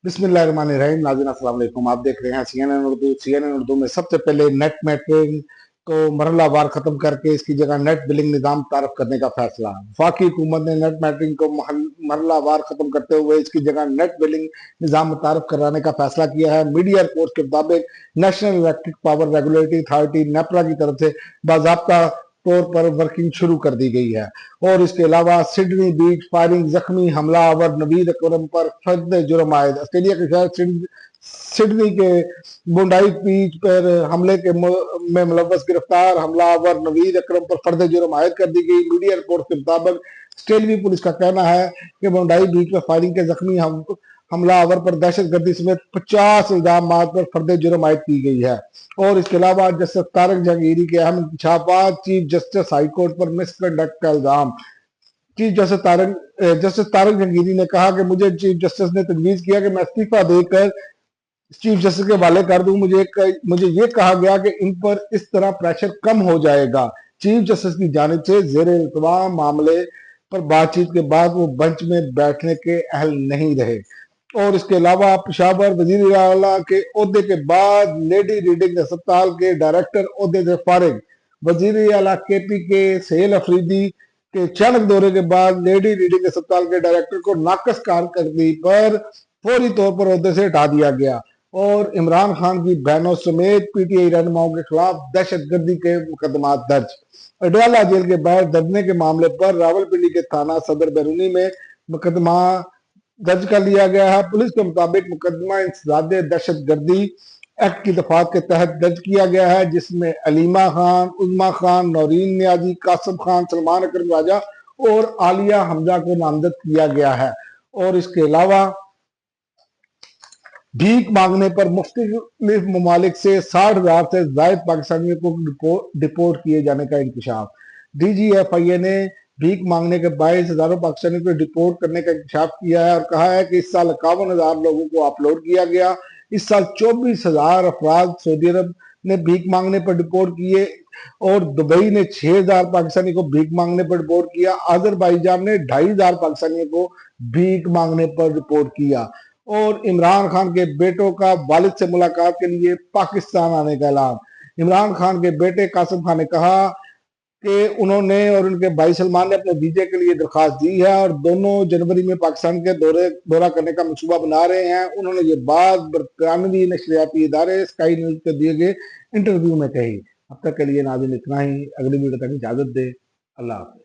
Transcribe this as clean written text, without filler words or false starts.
बिस्मिल्लाहिर्रहमानिर्रहीम। नाज़रीन अस्सलाम वालेकुम। आप देख रहे हैं CNN उर्दू। CNN उर्दू में सबसे पहले नेट मैटरिंग को मरहलावार खत्म करके इसकी जगह नेट बिलिंग निज़ाम तारफ करने का फैसला। वफाकी हुकूमत ने नेट मैटरिंग को मरहलावार खत्म करते हुए इसकी जगह नेट बिलिंग निज़ाम मुतारफ कराने का फैसला किया है। मीडिया रिपोर्ट के मुताबिक national electric power regulatory authority NEPRA की तरफ से बाज़ाब्ता तौर पर वर्किंग शुरू कर दी गई है। और इसके अलावा सिडनी बीच फायरिंग जख्मी हमलावर नवीद अकरम पर फर्द जुर्म आयद। ऑस्ट्रेलिया के शहर सिडनी के बुंडाई बीच पर हमले के में मुलव्वस गिरफ्तार हमलावर नवीद अकरम पर फर्द जुर्म आयद कर दी गई। मीडिया रिपोर्ट के मुताबिक ऑस्ट्रेलियाई पुलिस का कहना है कि बुंडाई बीच में फायरिंग के जख्मी हमलावर पर दहशतगर्दी समेत 50 इल्जाम पर फर्द जुर्म आयद की गई है। और इसके अलावा जस्टिस तारक जहांगीरी के अहम इंकशाफात, चीफ जस्टिस हाई कोर्ट पर मिसकंडक्ट का इल्जाम। चीफ जस्टिस तारक जहांगीरी ने कहा कि मुझे चीफ जस्टिस ने तजवीज किया कि मैं इस्तीफा देकर चीफ जस्टिस के हवाले कर दूं। मुझे ये कहा गया कि इन पर इस तरह प्रेशर कम हो जाएगा। चीफ जस्टिस की जानिब से ज़ेर इल्तिमाम मामले पर बातचीत के बाद वो बेंच में बैठने के अहल नहीं रहे। और इसके अलावा पेशावर वजीर आला के ओहदे के बाद लेडी रीडिंग अस्पताल के डायरेक्टर ओहदे से फारिग। वजीर आला KP के सहेल अफरीदी के अचानक दौरे के बाद लेडी रीडिंग अस्पताल के डायरेक्टर को नाकस कारकर्दगी पर फौरी तौर पर ओहदे से हटा दिया गया। और इमरान खान की बहनों समेत PTI रहनुमाओं के खिलाफ दहशतगर्दी के मुकदमा दर्ज। अडयाला जेल के बाहर दबने के मामले पर रावलपिंडी के थाना सदर बैरूनी में मुकदमा दर्ज कर लिया गया है। पुलिस के मुताबिक मुकदमा इंसदादे दहशतगर्दी एक्ट की दफात के तहत दर्ज किया गया है, जिसमें अलीमा खान, उज़मा खान, नौरीन नियाजी, कासिम खान, सलमान अकरम राजा और आलिया हमजा को नामजद किया गया है। और इसके अलावा भीख मांगने पर मुख्तलिफ ममालिक से 60,000 से ज्यादा पाकिस्तानियों को डिपोर्ट किए जाने का इंकशाफ। DGFIA ने भीख मांगने के 22,000 पाकिस्तानियों को डिपोर्ट करने का इंकशाफ किया है और कहा है कि इस साल 51,000 लोगों को अपलोड किया गया। इस साल 24,000 अफराद सऊदी अरब ने भीख मांगने पर डिपोर्ट किए और दुबई ने 6,000 पाकिस्तानी को भीख मांगने पर रिपोर्ट किया। अजरबैजान ने 2,500 पाकिस्तानियों को भीख मांगने पर रिपोर्ट किया। और इमरान खान के बेटों का वालिद से मुलाकात के लिए पाकिस्तान आने का ऐलान। इमरान खान के बेटे कासिम खान ने कहा कि उन्होंने और उनके भाई सलमान ने अपने वीजे के लिए दरखास्त दी है और दोनों जनवरी में पाकिस्तान के दौरा करने का मंसूबा बना रहे हैं। उन्होंने ये बात बरतानवी नशरियाती इदारे स्काई न्यूज को दिए गए इंटरव्यू में कही। अब तक के लिए नाज़रीन इतना ही। अगली वीडियो तक इजाजत दे। अल्लाह हाफ़िज़।